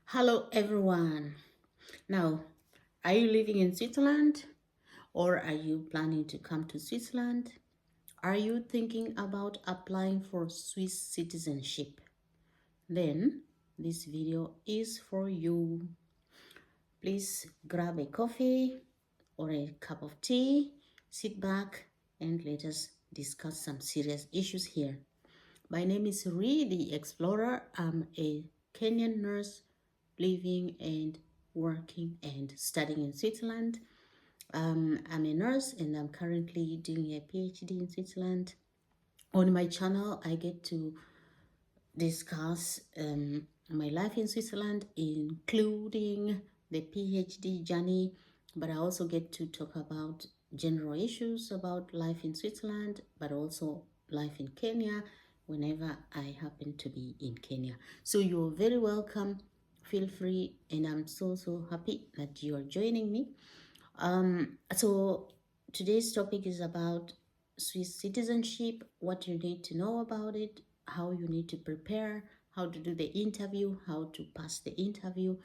Hello everyone. Now, are you living in Switzerland or are you planning to come to Switzerland? Are you thinking about applying for Swiss citizenship? Then this video is for you. Please grab a coffee or a cup of tea, sit back and let us discuss some serious issues here. My name is Ree the Explorer. I'm a Kenyan nurse living and working and studying in Switzerland. I'm a nurse and I'm currently doing a PhD in Switzerland. On my channel, I get to discuss my life in Switzerland, including the PhD journey, but I also get to talk about general issues about life in Switzerland, but also life in Kenya whenever I happen to be in Kenya. So you're very welcome. Feel free, and I'm so happy that you are joining me. So today's topic is about Swiss citizenship, what you need to know about it, how you need to prepare, how to do the interview, how to pass the interview,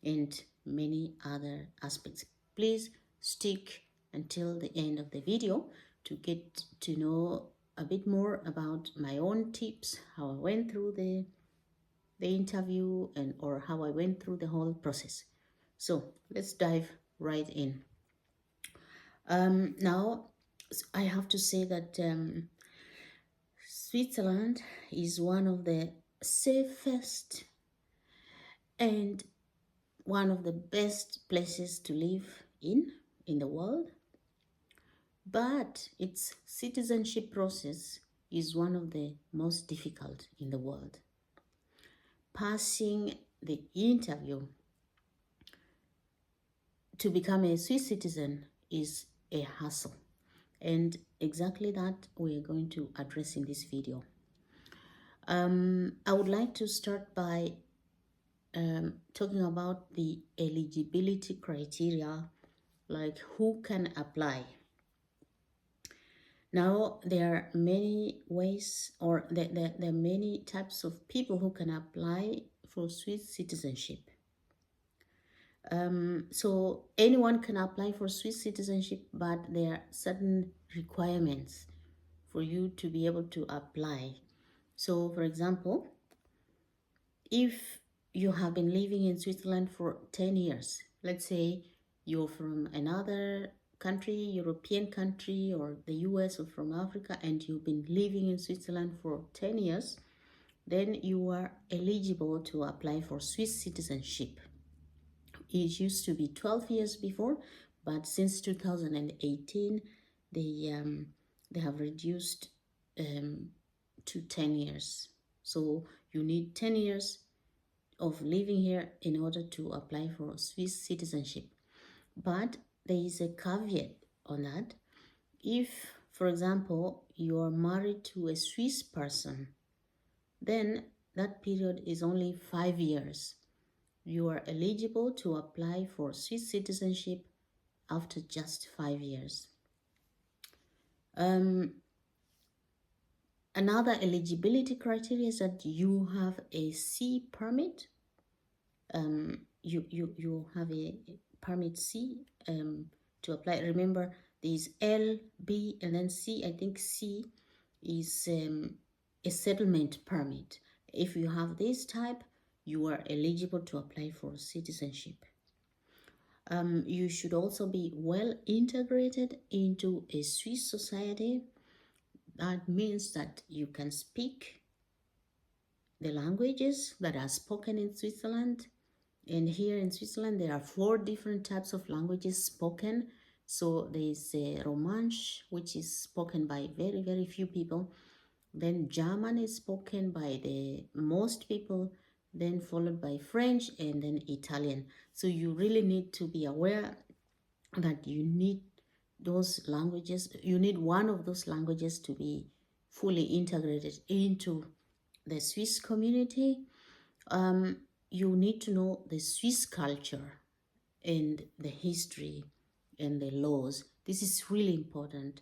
and many other aspects. Please stick until the end of the video to get to know a bit more about my own tips, how I went through the interview and or how I went through the whole process. So let's dive right in. Now, I have to say that Switzerland is one of the safest and one of the best places to live in the world, but its citizenship process is one of the most difficult in the world. Passing the interview to become a Swiss citizen is a hassle, and exactly that we are going to address in this video. I would like to start by talking about the eligibility criteria, like who can apply. Now, there are many ways, or there are many types of people who can apply for Swiss citizenship. So anyone can apply for Swiss citizenship, but there are certain requirements for you to be able to apply. So, for example, if you have been living in Switzerland for 10 years, let's say you're from another country, European country, or the US, or from Africa, and you've been living in Switzerland for 10 years, then you are eligible to apply for Swiss citizenship. It used to be 12 years before, but since 2018, they have reduced to 10 years. So you need 10 years of living here in order to apply for Swiss citizenship. But there is a caveat on that. If, for example, you are married to a Swiss person, then that period is only 5 years. You are eligible to apply for Swiss citizenship after just 5 years. Another eligibility criteria is that you have a C permit. You have a permit C to apply. Remember, there's L, B, and then C. I think C is a settlement permit. If you have this type, you are eligible to apply for citizenship. You should also be well integrated into a Swiss society. That means that you can speak the languages that are spoken in Switzerland. And here in Switzerland, there are 4 different types of languages spoken. So there is Romansh, which is spoken by very few people. Then German is spoken by the most people, then followed by French and then Italian. So you really need to be aware that you need those languages. You need one of those languages to be fully integrated into the Swiss community. You need to know the Swiss culture and the history and the laws. This is really important.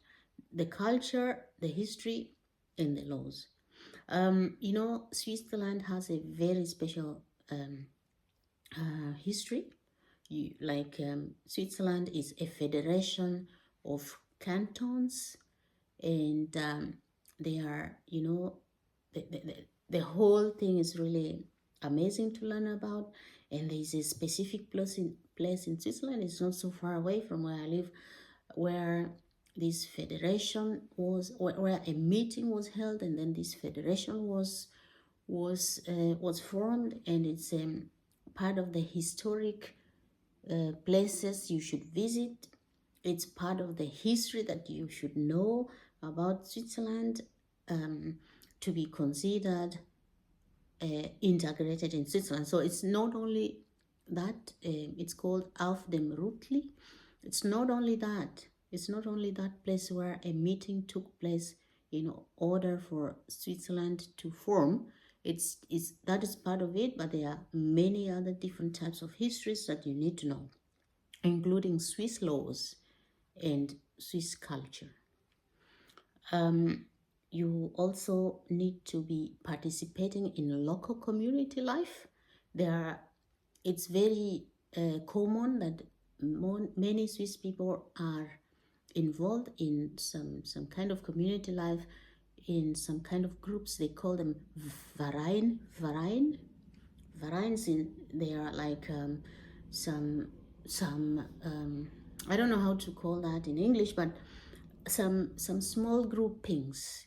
The culture, the history, and the laws. Switzerland has a very special history. Switzerland is a federation of cantons, and they are, the whole thing is really amazing to learn about. And there's a specific place in Switzerland. It's not so far away from where I live, where this federation where a meeting was held, and then this federation was formed, and it's part of the historic places you should visit. It's part of the history that you should know about Switzerland, to be considered integrated in Switzerland. So it's not only that, it's called Auf dem Rutli. It's not only that. It's not only that place where a meeting took place in order for Switzerland to form. It's that is part of it, but there are many other different types of histories that you need to know, including Swiss laws and Swiss culture. You also need to be participating in local community life. It's very common that many Swiss people are involved in some kind of community life, in some kind of groups. They call them Vereins. They are like some I don't know how to call that in English, but some small groupings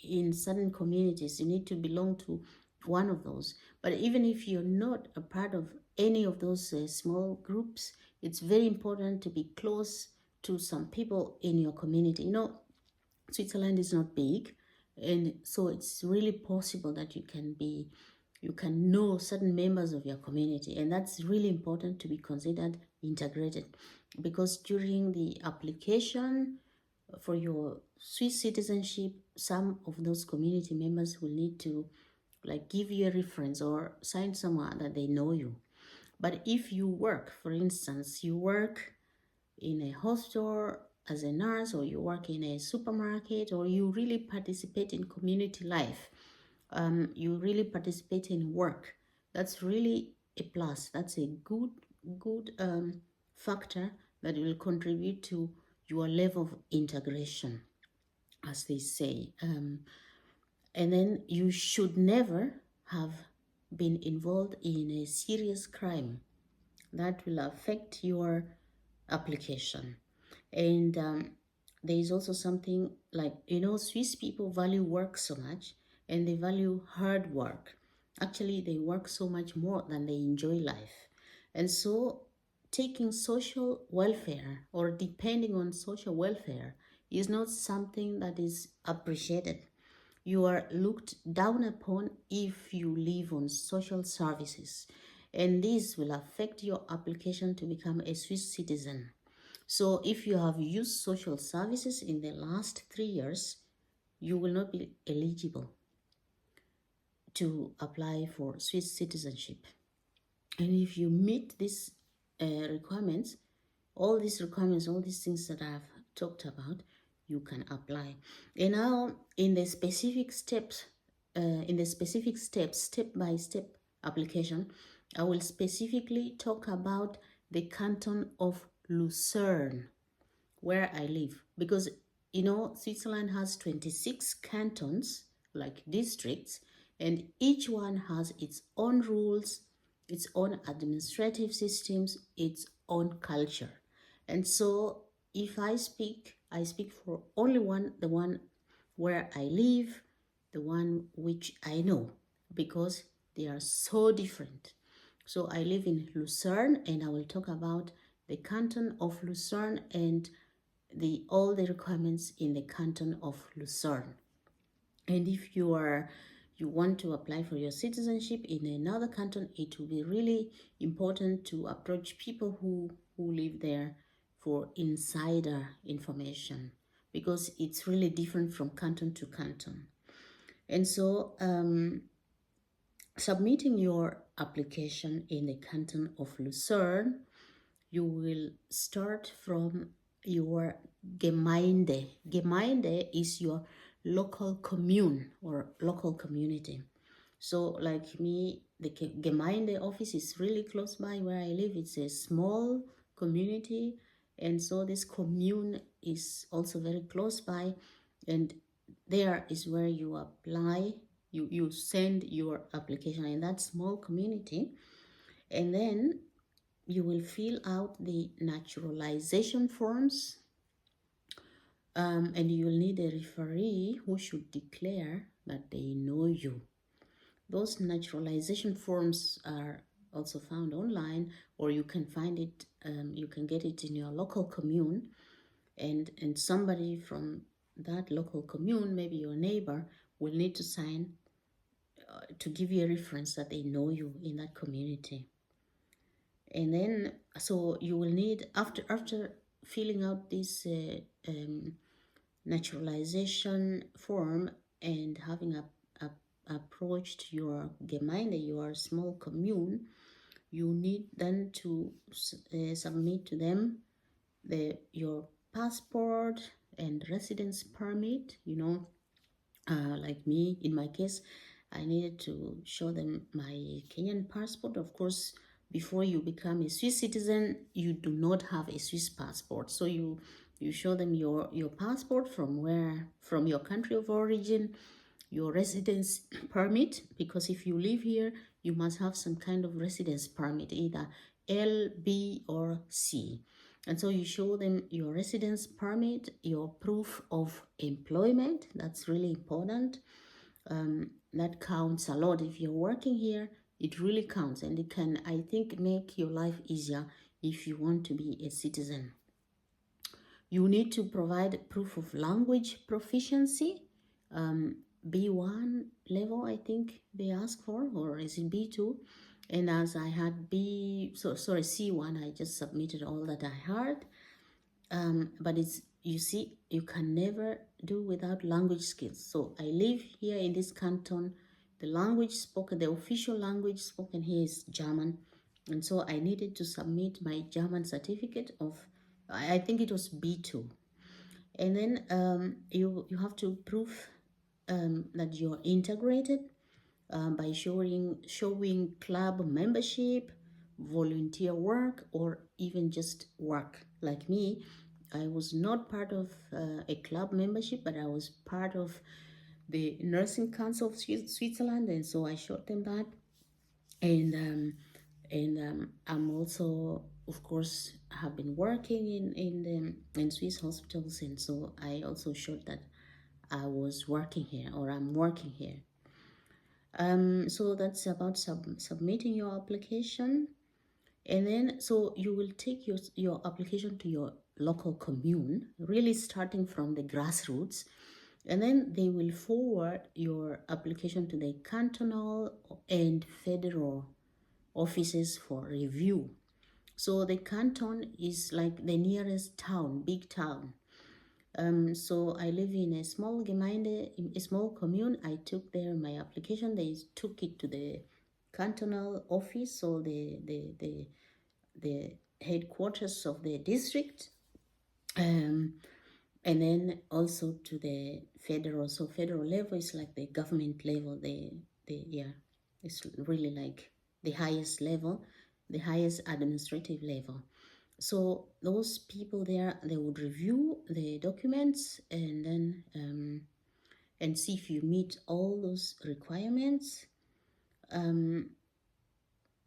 in certain communities. You need to belong to one of those. But even if you're not a part of any of those small groups, it's very important to be close to some people in your community. Switzerland is not big, and so it's really possible that you can know certain members of your community, and that's really important to be considered integrated, because during the application for your Swiss citizenship, some of those community members will need to give you a reference or sign somewhere that they know you. But if you work, for instance, you work in a hospital as a nurse, or you work in a supermarket, or you really participate in community life, you really participate in work, that's really a plus. That's a good factor that will contribute to your level of integration, as they say. And then you should never have been involved in a serious crime that will affect your application. And there is also something Swiss people value work so much, and they value hard work. Actually, they work so much more than they enjoy life. And so taking social welfare or depending on social welfare is not something that is appreciated. You are looked down upon if you live on social services, and this will affect your application to become a Swiss citizen. So if you have used social services in the last 3 years, you will not be eligible to apply for Swiss citizenship. And if you meet these requirements, all these things that I've talked about, you can apply. And now in the specific steps, step-by-step application, I will specifically talk about the Canton of Lucerne, where I live, because Switzerland has 26 cantons, like districts, and each one has its own rules, its own administrative systems, its own culture. And so if I speak for only the one where I live, the one which I know, because they are so different. So I live in Lucerne, and I will talk about the Canton of Lucerne and all the requirements in the Canton of Lucerne. And if you want to apply for your citizenship in another canton, it will be really important to approach people who live there for insider information, because it's really different from canton to canton. And so submitting your application in the Canton of Lucerne, you will start from your Gemeinde. Gemeinde is your local commune or local community. So like me, the Gemeinde office is really close by where I live. It's a small community, and so this commune is also very close by, and there is where you apply. You send your application in that small community, and then you will fill out the naturalization forms, and you'll need a referee who should declare that they know you. Those naturalization forms are also found online, or you can find it, you can get it in your local commune, and somebody from that local commune, maybe your neighbor, will need to sign to give you a reference that they know you in that community. And then, so you will need, after filling out this naturalization form and having approached your Gemeinde, your small commune, you need then to submit to them your passport and residence permit. Like me, in my case, I needed to show them my Kenyan passport. Of course, before you become a Swiss citizen, you do not have a Swiss passport. So you show them your passport from your country of origin, your residence permit, because if you live here, you must have some kind of residence permit, either L, B, or C. And so you show them your residence permit, your proof of employment. That's really important. That counts a lot. If you're working here, it really counts, and it can, I think, make your life easier if you want to be a citizen. You need to provide proof of language proficiency. B1 level, I think they ask for, or is it B2? And as I had C1, I just submitted all that I had. But it's, you see, you can never do without language skills. So I live here in this canton. The language spoken, the official language spoken here is German. And so I needed to submit my German certificate of, I think it was B2. And then you have to prove that you're integrated by showing club membership, volunteer work, or even just work. Like me, I was not part of a club membership, but I was part of the Nursing Council of Switzerland, and so I showed them that. And I'm also, of course, have been working in Swiss hospitals, and so I also showed that I was working here, or I'm working here. So that's about submitting your application. And then, so you will take your application to your local commune, really starting from the grassroots, and then they will forward your application to the cantonal and federal offices for review. So the canton is like the nearest town, big town. So I live in a small Gemeinde, in a small commune. I took there my application. They took it to the cantonal office, so the headquarters of the district, and then also to the federal. So federal level is like the government level. It's really like the highest level, the highest administrative level. So those people there, they would review the documents and then and see if you meet all those requirements. And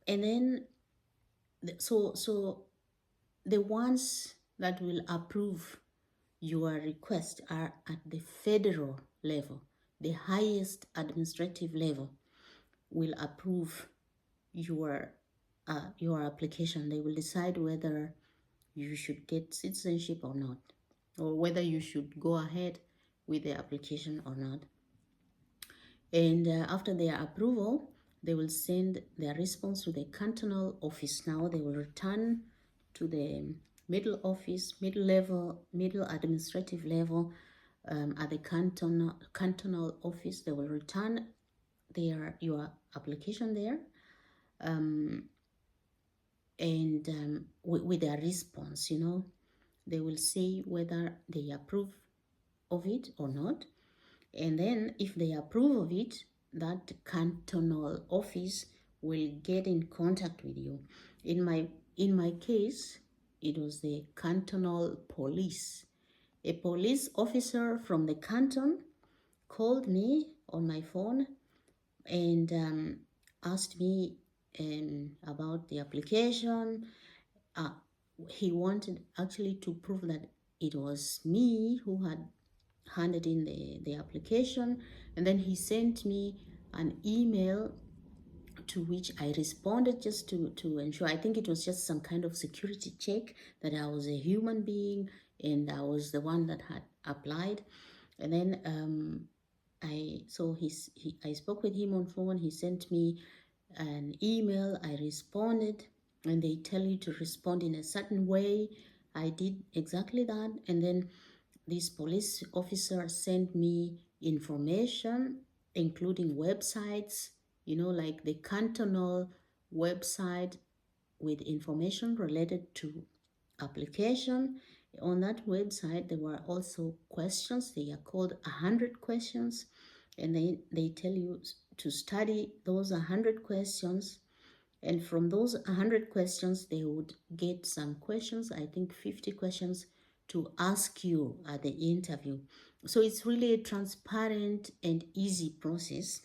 then so the ones that will approve your request are at the federal level. The highest administrative level will approve your application. They will decide whether you should get citizenship or not, or whether you should go ahead with the application or not. And after their approval, they will send their response to the cantonal office. Now they will return to the middle office, middle administrative level at the cantonal office. They will return your application there, and with their response, they will say whether they approve of it or not. And then if they approve of it, that cantonal office will get in contact with you. In my case, it was the cantonal police. A police officer from the canton called me on my phone and asked me about the application. Uh, he wanted actually to prove that it was me who had handed in the application, and then he sent me an email to which I responded just to ensure. I think it was just some kind of security check that I was a human being and I was the one that had applied. And then I spoke with him on phone. He sent me an email. I responded, and they tell you to respond in a certain way. I did exactly that, and then this police officer sent me information, including websites, like the cantonal website with information related to application. On that website, there were also questions. They are called 100 questions, and they tell you to study those 100 questions. And from those 100 questions, they would get some questions, I think 50 questions, to ask you at the interview. So it's really a transparent and easy process.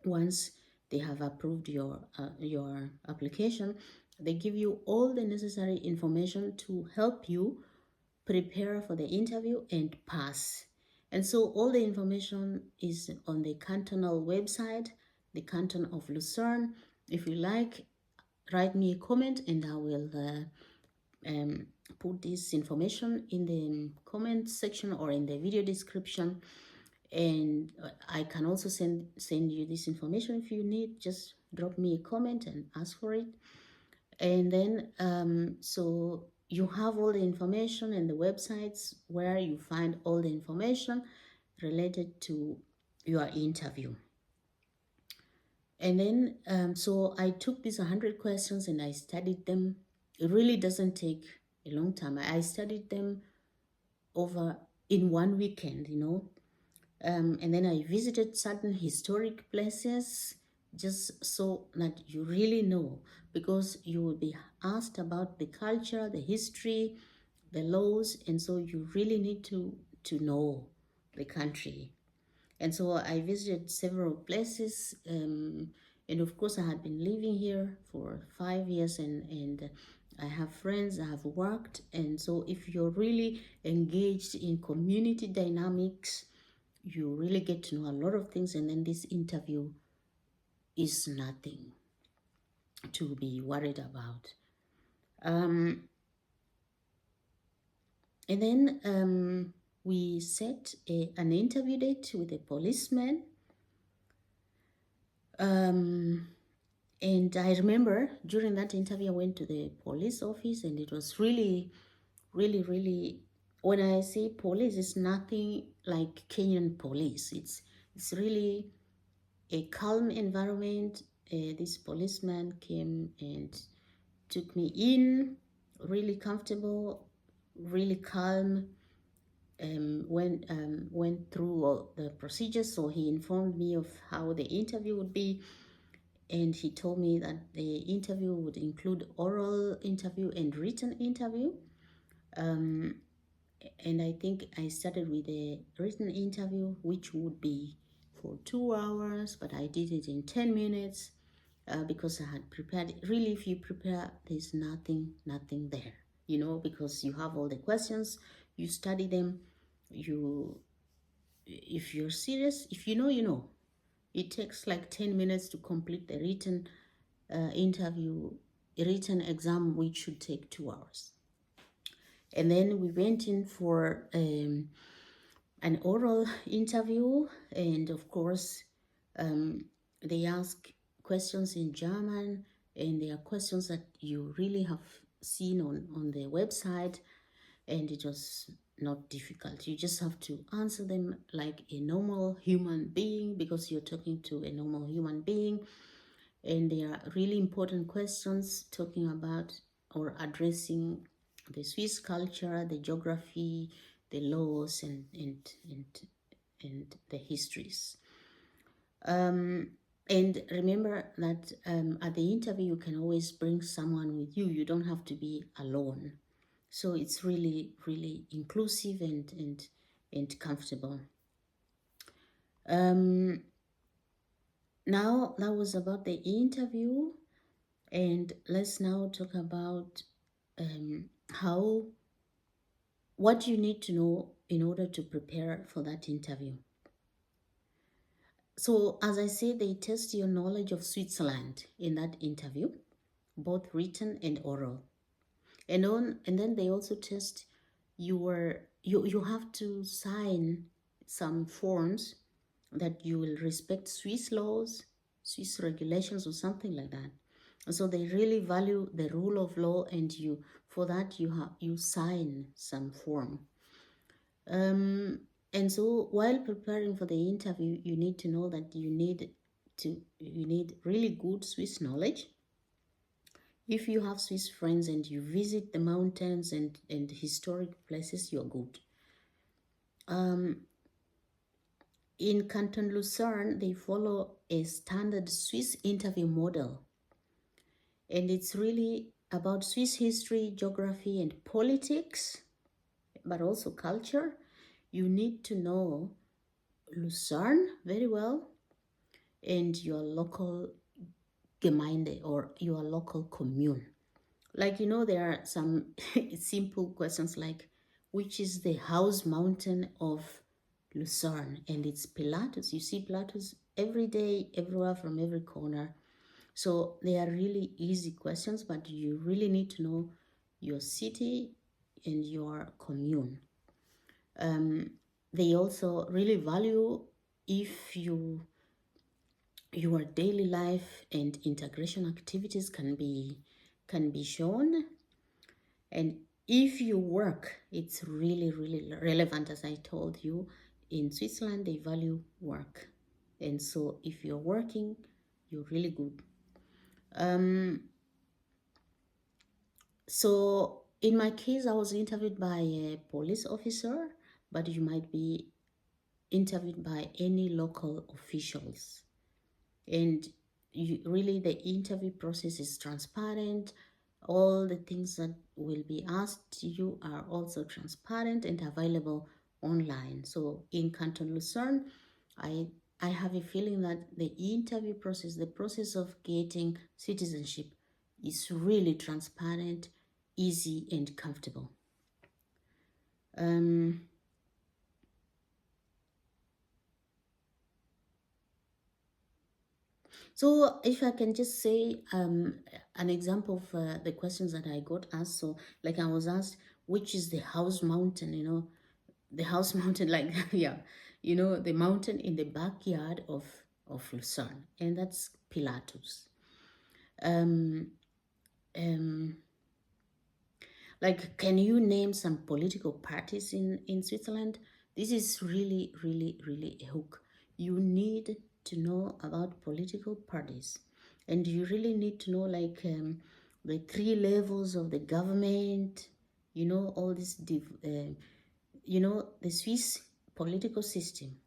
Once they have approved your application, they give you all the necessary information to help you prepare for the interview and pass. And so all the information is on the cantonal website, the Canton of Lucerne. If you like, write me a comment and I will put this information in the comment section or in the video description. And I can also send you this information if you need. Just drop me a comment and ask for it. And then so you have all the information and the websites where you find all the information related to your interview. And then so I took these 100 questions and I studied them. It really doesn't take a long time. I studied them over in one weekend, and then I visited certain historic places just so that you really know, because you will be asked about the culture, the history, the laws, and so you really need to know the country. And so I visited several places, and of course I had been living here for 5 years, and I have friends, I have worked, and so if you're really engaged in community dynamics, you really get to know a lot of things, and then this interview is nothing to be worried about. And then we set an interview date with a policeman. And I remember during that interview, I went to the police office, and it was really, really, really, when I say police, it's nothing like Kenyan police. It's really a calm environment. This policeman came and took me in, really comfortable, really calm. Went through all the procedures. So he informed me of how the interview would be, and he told me that the interview would include oral interview and written interview. And I think I started with a written interview, which would be for 2 hours, but I did it in 10 minutes because I had prepared. Really, if you prepare, there's nothing there, because you have all the questions, you study them, if you're serious, if you know, you know. It takes like 10 minutes to complete the written interview, a written exam, which should take 2 hours. And then we went in for an oral interview, and of course they ask questions in German, and they are questions that you really have seen on the website, and it was not difficult. You just have to answer them like a normal human being, because you're talking to a normal human being. And they are really important questions talking about or addressing the Swiss culture, the geography, the laws, and the histories. And remember that at the interview, you can always bring someone with you. You don't have to be alone. So it's really, really inclusive and comfortable. Um, Now that was about the interview, and let's now talk about how what you need to know in order to prepare for that interview. So, as I said, they test your knowledge of Switzerland in that interview, both written and oral. And then they also test you have to sign some forms that you will respect Swiss laws, Swiss regulations, or something like that. And so they really value the rule of law, and you for that you sign some form. Um, and so while preparing for the interview, you need to know that you need really good Swiss knowledge. If you have Swiss friends and you visit the mountains and historic places, you're good. Um, in Canton Lucerne, they follow a standard Swiss interview model, and it's really about Swiss history, geography, and politics, but also culture. You need to know Lucerne very well and your local Gemeinde or your local commune. Like, there are some simple questions like, which is the house mountain of Lucerne? And it's Pilatus. You see Pilatus every day, everywhere, from every corner. So they are really easy questions, but you really need to know your city and your commune. They also really value if your daily life and integration activities can be shown, and if you work, it's really, really relevant. As I told you, in Switzerland, they value work. And so if you're working, you're really good. So in my case, I was interviewed by a police officer, but you might be interviewed by any local officials. And really, the interview process is transparent. All the things that will be asked you are also transparent and available online. So in Canton Lucerne, I I have a feeling that the interview process, the process of getting citizenship, is really transparent, easy, and comfortable. Um, So, if I can just say an example of the questions that I got asked. So, like, I was asked, which is the house mountain? The house mountain, like, yeah, the mountain in the backyard of Lucerne, and that's Pilatus. Um, um, like, can you name some political parties in Switzerland? This is really, really, really a hook. You need to know about political parties, and you really need to know, like, the three levels of the government. All this. The Swiss political system.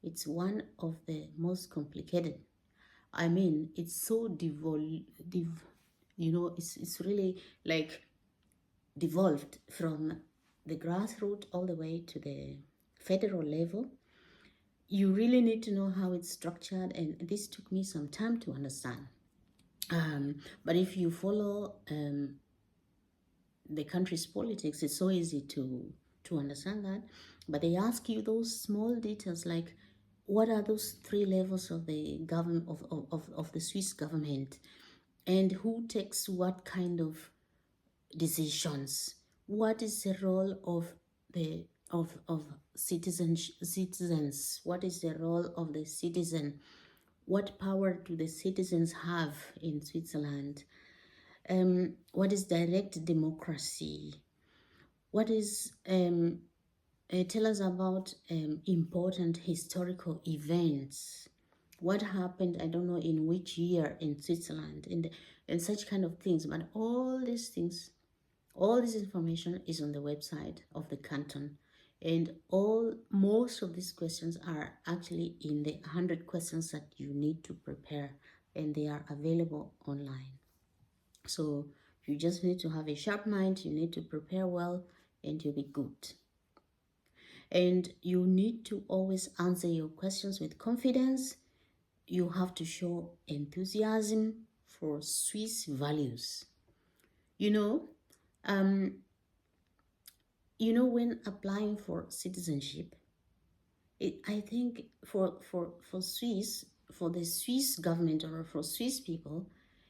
It's one of the most complicated. I mean, it's so it's really like devolved from the grassroots all the way to the federal level. You really need to know how it's structured, and this took me some time to understand. But if you follow the country's politics, it's so easy to understand that. But they ask you those small details like, what are those three levels of the government of the Swiss government, and who takes what kind of decisions? What is the role of the of citizens? What is the role of the citizen? What power do the citizens have in Switzerland? What is direct democracy? What is tell us about important historical events. What happened? I don't know in which year in Switzerland, and such kind of things. But all these things, all this information is on the website of the canton. And most of these questions are actually in the 100 questions that you need to prepare, and they are available online. So you just need to have a sharp mind, you need to prepare well, and you'll be good. And you need to always answer your questions with confidence. You have to show enthusiasm for Swiss values. You know, um, when applying for citizenship, I think for Swiss, for the Swiss government or for Swiss people,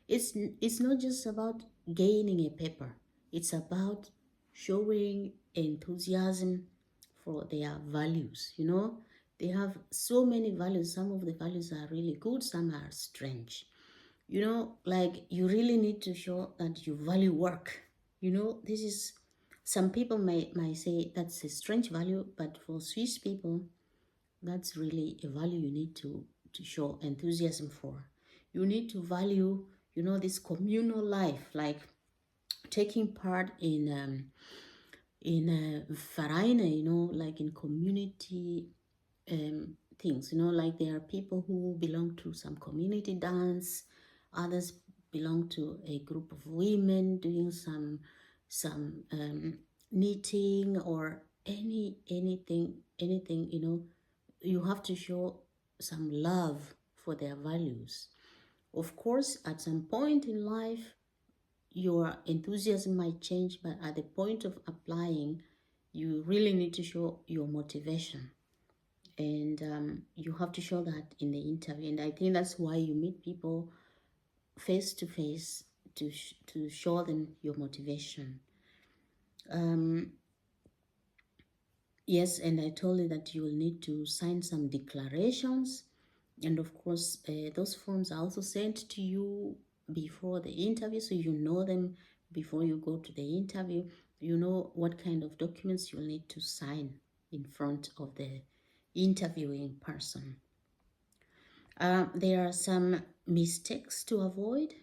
it's not just about gaining a paper. It's about showing enthusiasm for their values. They have so many values. Some of the values are really good, some are strange. Like you really need to show that you value work. This is, some people might say that's a strange value, but for Swiss people, that's really a value you need to show enthusiasm for. You need to value, this communal life, like taking part in a Vereine, like in community things, like there are people who belong to some community dance, others belong to a group of women doing some knitting or anything. You have to show some love for their values. Of course, at some point in life, your enthusiasm might change, but at the point of applying, you really need to show your motivation. And you have to show that in the interview. And I think that's why you meet people face to face to show them your motivation. Yes, and I told you that you will need to sign some declarations. And of course, those forms are also sent to you before the interview, so you know them before you go to the interview. You know what kind of documents you'll need to sign in front of the interviewing person. There are some mistakes to avoid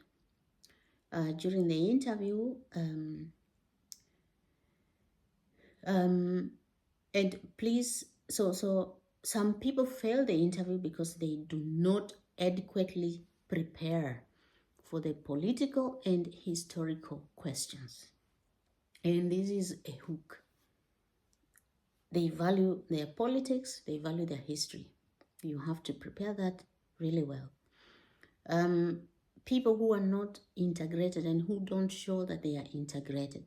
during the interview. And please, so some people fail the interview because they do not adequately prepare for the political and historical questions. And this is a hook. They value their politics, they value their history. You have to prepare that really well. People who are not integrated and who don't show that they are integrated.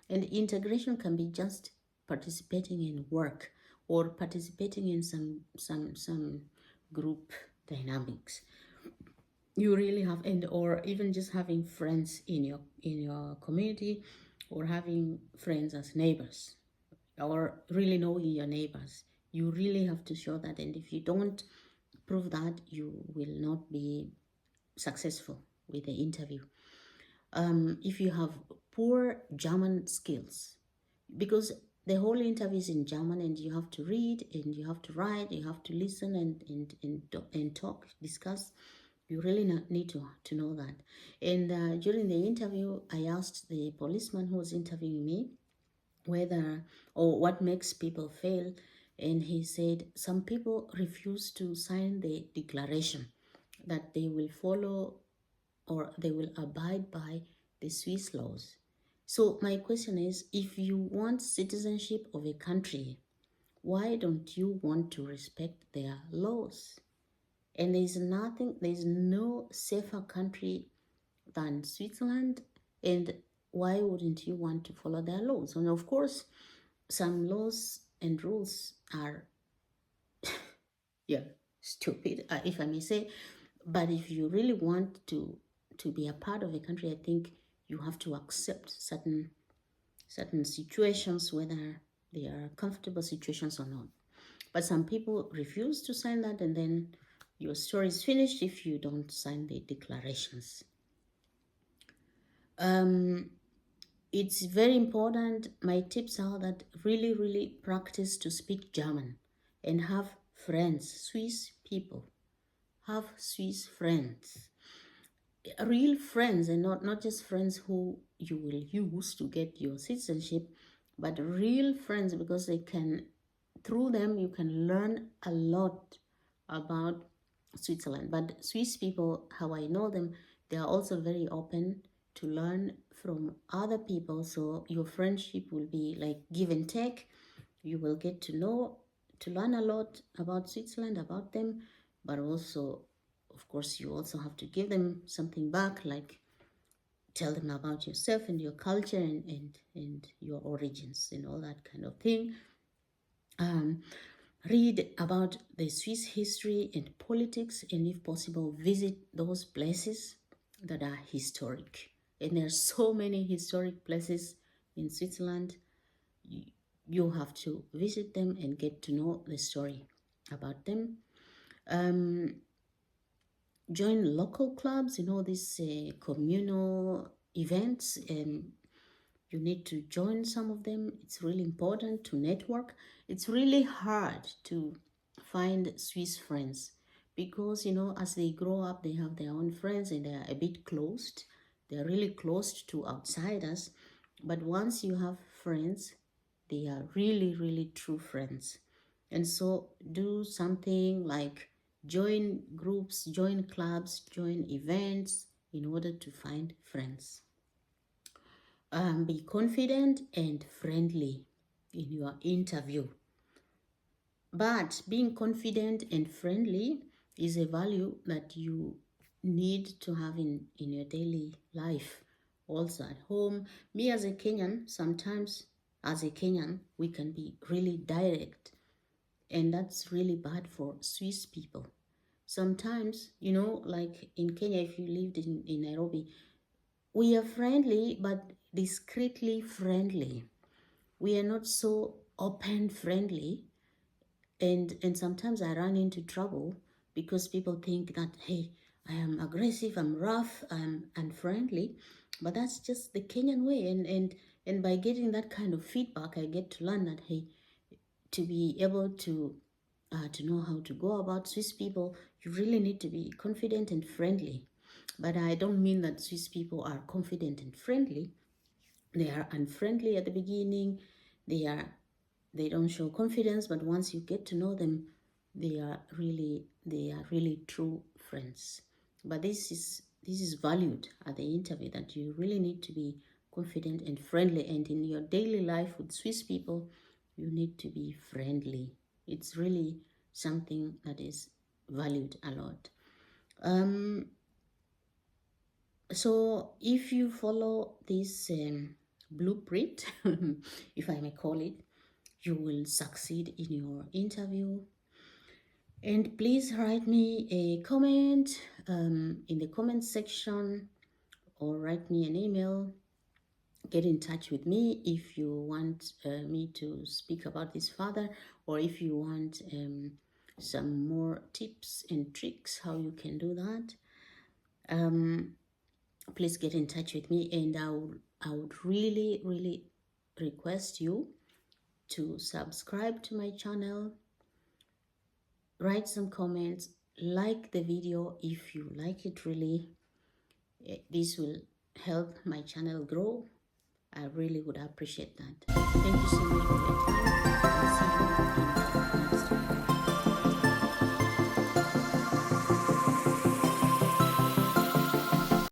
And integration can be just participating in work or participating in some group dynamics. You really have, and or even just having friends in your community, or having friends as neighbors, or really knowing your neighbors. You really have to show that, and if you don't prove that, you will not be successful with the interview. If you have poor German skills, because the whole interview is in German, and you have to read and you have to write, you have to listen and talk, discuss. You really need to know that. And during the interview, I asked the policeman who was interviewing me whether or what makes people fail, and he said some people refuse to sign the declaration that they will follow or they will abide by the Swiss laws. So my question is, if you want citizenship of a country, why don't you want to respect their laws? And there's no safer country than Switzerland. And why wouldn't you want to follow their laws? And of course, some laws and rules are, yeah, stupid, if I may say. But if you really want to be a part of a country, I think you have to accept certain situations, whether they are comfortable situations or not. But some people refuse to sign that, and then your story is finished if you don't sign the declarations. It's very important. My tips are that really practice to speak German and have friends, Swiss people. Have Swiss friends, real friends, and not just friends who you will use to get your citizenship, but real friends, because they can through them you can learn a lot about Switzerland. But Swiss people, how I know them, they are also very open to learn from other people. So your friendship will be like give and take. You will get to learn a lot about Switzerland, about them, but also, of course, you also have to give them something back, like tell them about yourself and your culture and your origins and all that kind of thing. Read about the Swiss history and politics, and if possible, visit those places that are historic. And there are so many historic places in Switzerland. You have to visit them and get to know the story about them. Join local clubs, these communal events. You need to join some of them. It's really important to network. It's really hard to find Swiss friends because, as they grow up, they have their own friends and they're a bit closed. They're really closed to outsiders. But once you have friends, they are really, really true friends. And so do something like join groups, join clubs, join events in order to find friends. Be confident and friendly in your interview. But being confident and friendly is a value that you need to have in your daily life, also at home. Me as a Kenyan, sometimes as a Kenyan, we can be really direct, and that's really bad for Swiss people. Sometimes, like in Kenya, if you lived in Nairobi, we are friendly, but discreetly friendly. We are not so open friendly. And sometimes I run into trouble because people think that, hey, I am aggressive, I'm rough, I'm unfriendly. But that's just the Kenyan way. And by getting that kind of feedback, I get to learn that, hey, to be able to know how to go about Swiss people, you really need to be confident and friendly. But I don't mean that Swiss people are confident and friendly. They are unfriendly at the beginning. They don't show confidence, but once you get to know them, they are really true friends. But this is valued at the interview, that you really need to be confident and friendly, and in your daily life with Swiss people, you need to be friendly. It's really something that is valued a lot. So if you follow this blueprint, if I may call it, you will succeed in your interview. And please write me a comment in the comment section, or write me an email. Get in touch with me if you want me to speak about this further, or if you want some more tips and tricks how you can do that. Please get in touch with me, and I would really, really request you to subscribe to my channel, write some comments, like the video if you like it really. This will help my channel grow. I really would appreciate that. Thank you so much for your time. I'll see you in